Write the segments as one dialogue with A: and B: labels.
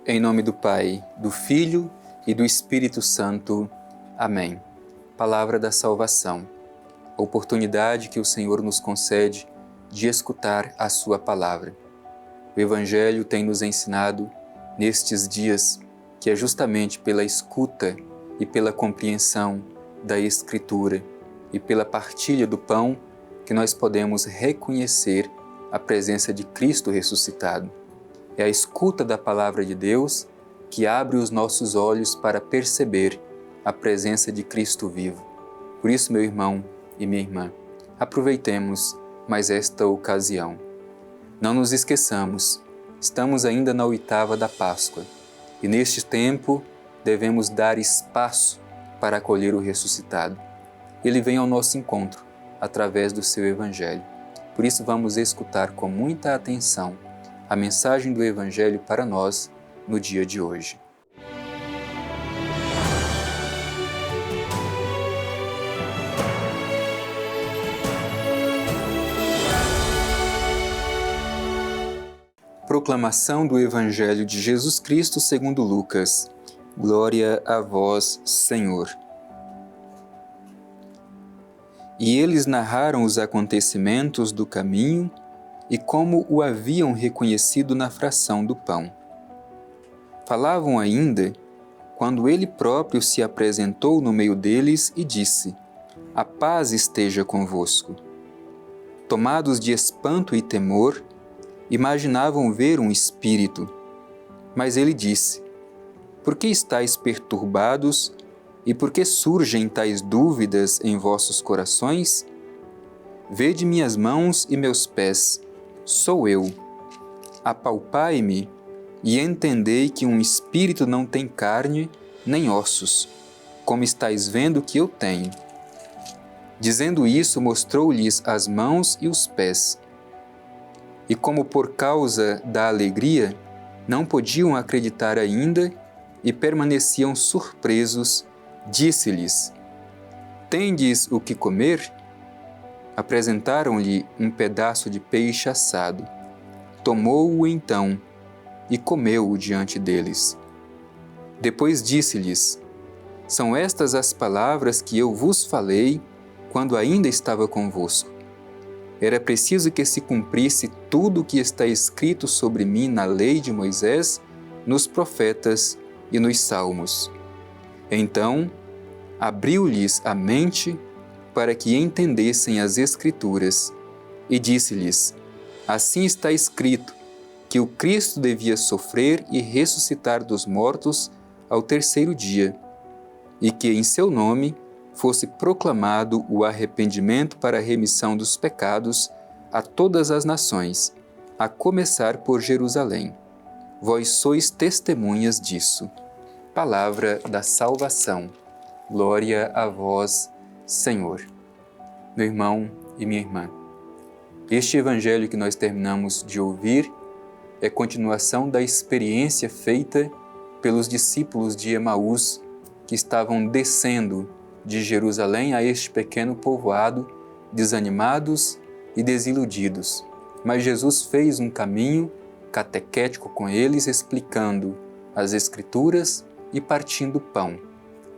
A: Em nome do Pai, do Filho e do Espírito Santo. Amém. Palavra da salvação. Oportunidade que o Senhor nos concede de escutar a sua palavra. O Evangelho tem nos ensinado, nestes dias, que é justamente pela escuta e pela compreensão da Escritura e pela partilha do pão que nós podemos reconhecer a presença de Cristo ressuscitado. É a escuta da palavra de Deus que abre os nossos olhos para perceber a presença de Cristo vivo. Por isso, meu irmão e minha irmã, aproveitemos mais esta ocasião. Não nos esqueçamos, estamos ainda na oitava da Páscoa e neste tempo devemos dar espaço para acolher o ressuscitado. Ele vem ao nosso encontro através do seu Evangelho. Por isso vamos escutar com muita atenção a mensagem do Evangelho para nós no dia de hoje. Proclamação do Evangelho de Jesus Cristo segundo Lucas. Glória a vós, Senhor. E eles narraram os acontecimentos do caminho e como o haviam reconhecido na fração do pão. Falavam ainda, quando ele próprio se apresentou no meio deles e disse: A paz esteja convosco. Tomados de espanto e temor, imaginavam ver um espírito. Mas ele disse: Por que estáis perturbados e por que surgem tais dúvidas em vossos corações? Vede minhas mãos e meus pés, sou eu. Apalpai-me e entendei que um espírito não tem carne nem ossos, como estáis vendo que eu tenho. Dizendo isso, mostrou-lhes as mãos e os pés. E como por causa da alegria, não podiam acreditar ainda e permaneciam surpresos, disse-lhes: Tendes o que comer? Apresentaram-lhe um pedaço de peixe assado. Tomou-o então e comeu-o diante deles. Depois disse-lhes: São estas as palavras que eu vos falei quando ainda estava convosco. Era preciso que se cumprisse tudo o que está escrito sobre mim na lei de Moisés, nos profetas e nos salmos. Então, abriu-lhes a mente para que entendessem as Escrituras, e disse-lhes: Assim está escrito, que o Cristo devia sofrer e ressuscitar dos mortos ao terceiro dia, e que em seu nome fosse proclamado o arrependimento para a remissão dos pecados a todas as nações, a começar por Jerusalém. Vós sois testemunhas disso. Palavra da salvação. Glória a vós, Senhor. Meu irmão e minha irmã, este Evangelho que nós terminamos de ouvir é continuação da experiência feita pelos discípulos de Emaús que estavam descendo de Jerusalém a este pequeno povoado, desanimados e desiludidos. Mas Jesus fez um caminho catequético com eles, explicando as Escrituras e partindo o pão.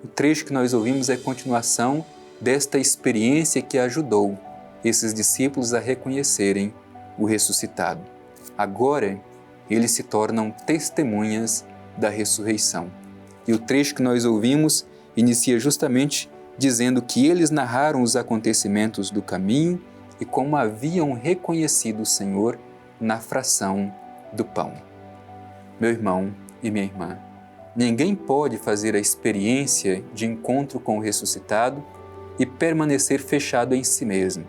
A: O trecho que nós ouvimos é continuação desta experiência que ajudou esses discípulos a reconhecerem o ressuscitado. Agora, eles se tornam testemunhas da ressurreição. E o trecho que nós ouvimos inicia justamente dizendo que eles narraram os acontecimentos do caminho e como haviam reconhecido o Senhor na fração do pão. Meu irmão e minha irmã, ninguém pode fazer a experiência de encontro com o ressuscitado e permanecer fechado em si mesmo.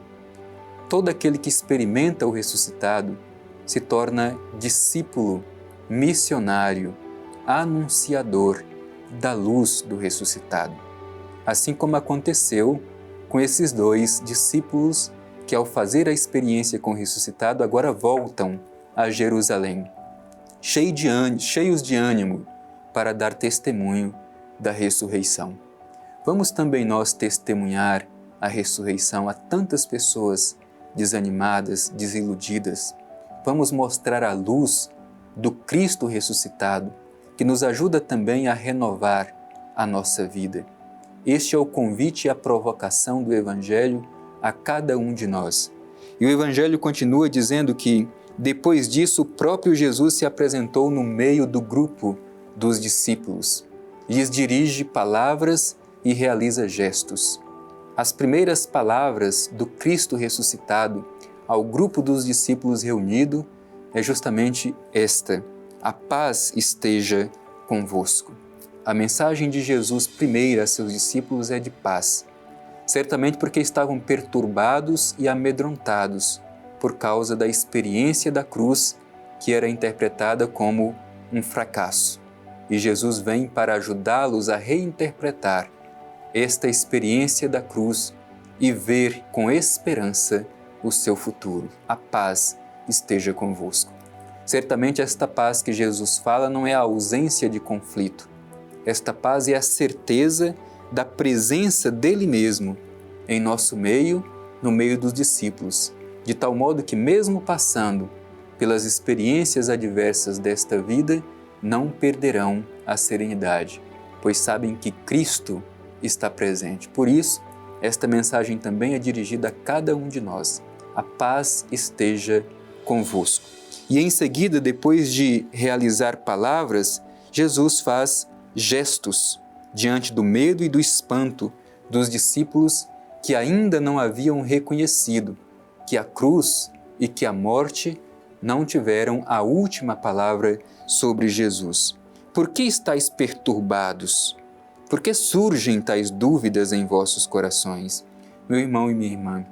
A: Todo aquele que experimenta o ressuscitado se torna discípulo, missionário, anunciador da luz do ressuscitado. Assim como aconteceu com esses dois discípulos que, ao fazer a experiência com o ressuscitado, agora voltam a Jerusalém, cheios de ânimo para dar testemunho da ressurreição. Vamos também nós testemunhar a ressurreição a tantas pessoas desanimadas, desiludidas. Vamos mostrar a luz do Cristo ressuscitado que nos ajuda também a renovar a nossa vida. Este é o convite e a provocação do Evangelho a cada um de nós. E o Evangelho continua dizendo que, depois disso, o próprio Jesus se apresentou no meio do grupo dos discípulos, lhes dirige palavras e realiza gestos. As primeiras palavras do Cristo ressuscitado ao grupo dos discípulos reunido é justamente esta: a paz esteja convosco. A mensagem de Jesus primeira a seus discípulos é de paz, certamente porque estavam perturbados e amedrontados por causa da experiência da cruz, que era interpretada como um fracasso. E Jesus vem para ajudá-los a reinterpretar esta experiência da cruz e ver com esperança o seu futuro. A paz esteja convosco. Certamente esta paz que Jesus fala não é a ausência de conflito. Esta paz é a certeza da presença dele mesmo em nosso meio, no meio dos discípulos, de tal modo que, mesmo passando pelas experiências adversas desta vida, não perderão a serenidade, pois sabem que Cristo está presente. Por isso, esta mensagem também é dirigida a cada um de nós. A paz esteja convosco. E em seguida, depois de realizar palavras, Jesus faz gestos diante do medo e do espanto dos discípulos que ainda não haviam reconhecido que a cruz e que a morte não tiveram a última palavra sobre Jesus. Por que estáis perturbados? Por que surgem tais dúvidas em vossos corações? Meu irmão e minha irmã,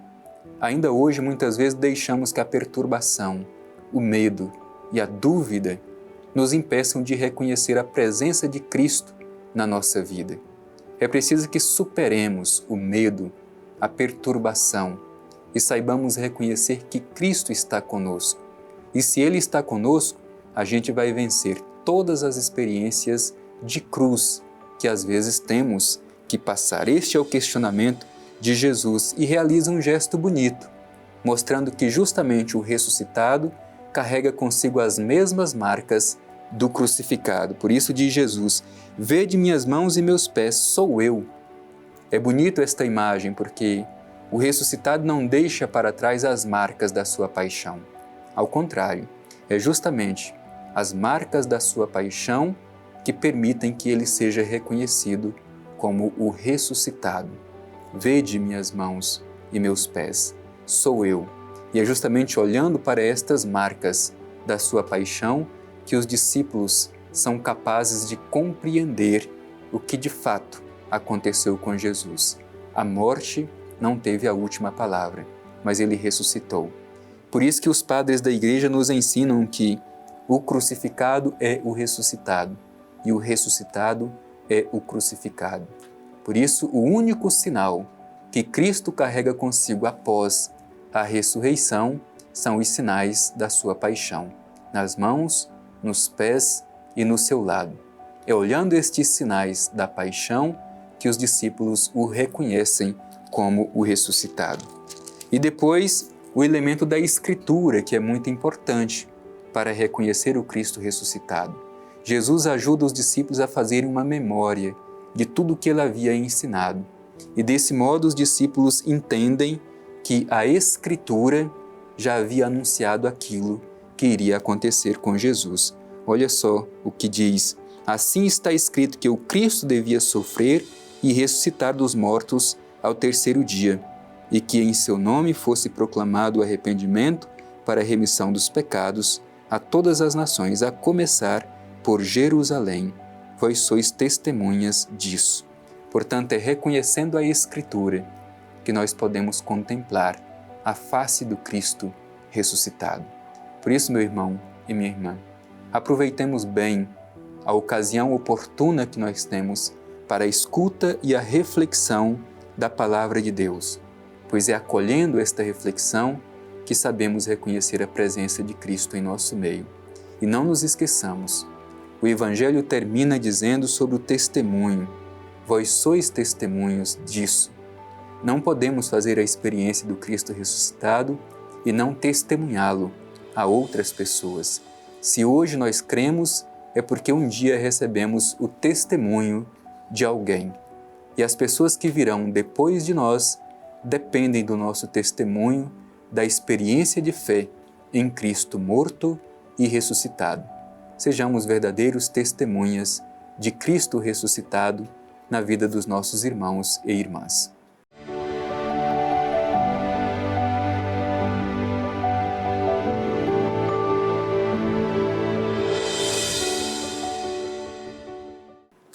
A: ainda hoje muitas vezes deixamos que a perturbação, o medo e a dúvida nos impeçam de reconhecer a presença de Cristo na nossa vida. É preciso que superemos o medo, a perturbação e saibamos reconhecer que Cristo está conosco. E se Ele está conosco, a gente vai vencer todas as experiências de cruz que às vezes temos que passar. Este é o questionamento de Jesus e realiza um gesto bonito, mostrando que justamente o ressuscitado carrega consigo as mesmas marcas do crucificado. Por isso diz Jesus: vede minhas mãos e meus pés, sou eu. É bonito esta imagem porque o ressuscitado não deixa para trás as marcas da sua paixão. Ao contrário, é justamente as marcas da sua paixão que permitem que ele seja reconhecido como o ressuscitado. Vede minhas mãos e meus pés, sou eu. E é justamente olhando para estas marcas da sua paixão que os discípulos são capazes de compreender o que de fato aconteceu com Jesus. A morte não teve a última palavra, mas ele ressuscitou. Por isso que os padres da Igreja nos ensinam que o crucificado é o ressuscitado e o ressuscitado é o crucificado. Por isso, o único sinal que Cristo carrega consigo após a ressurreição são os sinais da sua paixão, nas mãos, nos pés e no seu lado. É olhando estes sinais da paixão que os discípulos o reconhecem como o ressuscitado. E depois, o elemento da Escritura, que é muito importante para reconhecer o Cristo ressuscitado. Jesus ajuda os discípulos a fazerem uma memória de tudo o que ele havia ensinado. E desse modo os discípulos entendem que a Escritura já havia anunciado aquilo que iria acontecer com Jesus. Olha só o que diz: assim está escrito que o Cristo devia sofrer e ressuscitar dos mortos ao terceiro dia, e que em seu nome fosse proclamado o arrependimento para a remissão dos pecados a todas as nações, a começar por Jerusalém. Vós sois testemunhas disso. Portanto, é reconhecendo a Escritura que nós podemos contemplar a face do Cristo ressuscitado. Por isso, meu irmão e minha irmã, aproveitemos bem a ocasião oportuna que nós temos para a escuta e a reflexão da Palavra de Deus, pois é acolhendo esta reflexão que sabemos reconhecer a presença de Cristo em nosso meio. E não nos esqueçamos, o Evangelho termina dizendo sobre o testemunho. Vós sois testemunhos disso. Não podemos fazer a experiência do Cristo ressuscitado e não testemunhá-lo a outras pessoas. Se hoje nós cremos, é porque um dia recebemos o testemunho de alguém. E as pessoas que virão depois de nós dependem do nosso testemunho, da experiência de fé em Cristo morto e ressuscitado. Sejamos verdadeiros testemunhas de Cristo ressuscitado na vida dos nossos irmãos e irmãs.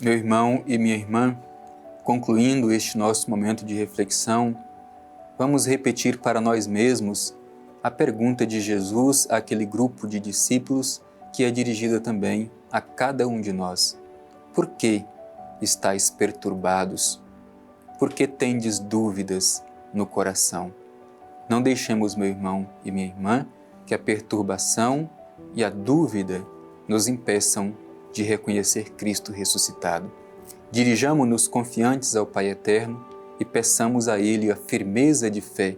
A: Meu irmão e minha irmã, concluindo este nosso momento de reflexão, vamos repetir para nós mesmos a pergunta de Jesus àquele grupo de discípulos que é dirigida também a cada um de nós. Por que estáis perturbados? Por que tendes dúvidas no coração? Não deixemos, meu irmão e minha irmã, que a perturbação e a dúvida nos impeçam de reconhecer Cristo ressuscitado. Dirijamo-nos confiantes ao Pai Eterno e peçamos a Ele a firmeza de fé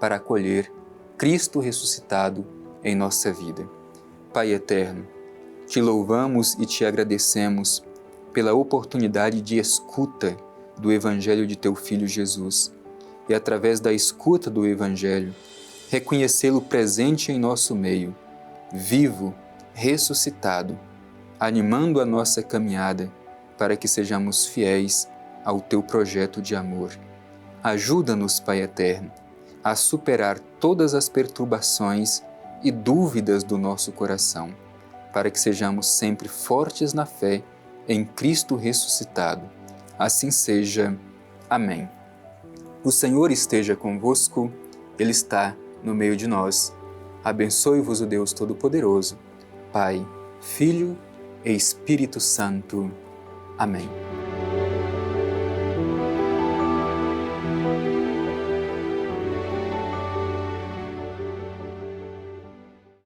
A: para acolher Cristo ressuscitado em nossa vida. Pai Eterno, te louvamos e te agradecemos pela oportunidade de escuta do Evangelho de Teu Filho Jesus e, através da escuta do Evangelho, reconhecê-lo presente em nosso meio, vivo, ressuscitado, animando a nossa caminhada para que sejamos fiéis ao Teu projeto de amor. Ajuda-nos, Pai Eterno, a superar todas as perturbações e dúvidas do nosso coração, para que sejamos sempre fortes na fé em Cristo ressuscitado. Assim seja. Amém. O Senhor esteja convosco, Ele está no meio de nós. Abençoe-vos o Deus Todo-Poderoso, Pai, Filho e Espírito Santo. Amém.